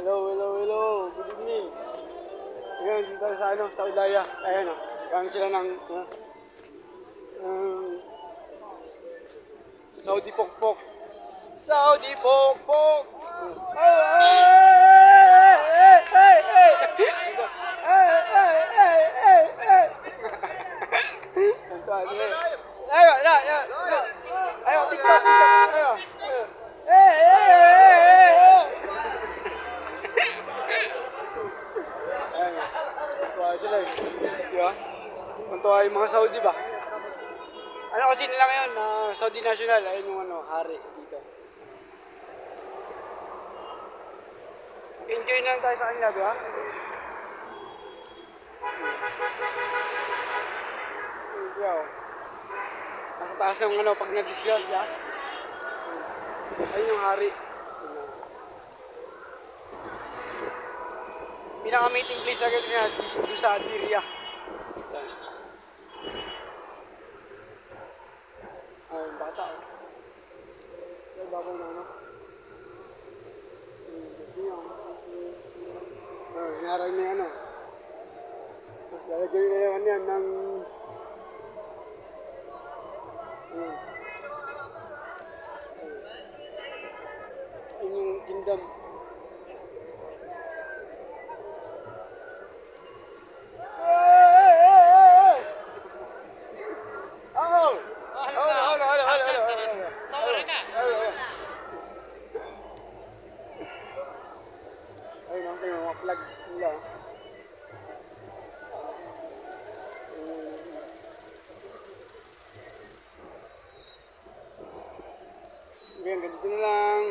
Hello. Good evening. Ngayon, dito sa sa Ilaya. Ayan o. Kaya sila ng Saudi Pokpok. Saudi Pokpok! Ayo, TikTok. Sila eh. Diba? Mantuwa yung mga Saudi ba? Ano kasi nila ngayon? Saudi National. Ayun yung hari dito. Enjoy na lang tayo sa kanila, diba? Wow. Nasa taas ng pag na-discuss, diba? Ayun yung hari. Pinaka-meeting place agad nga dito sa Diriyah. Ayun, bata oh. Ay, babaw na ano. Hinarang na yan oh. Tapos lalagyan na yan ng ayun yung kingdom. Ayun ang tingin mga flag nila. Okay, ganito na lang.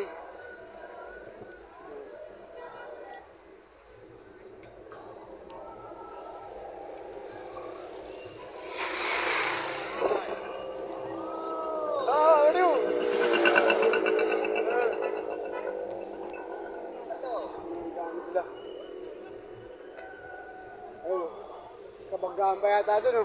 Ayun, kabanggaan pa yata doon, no?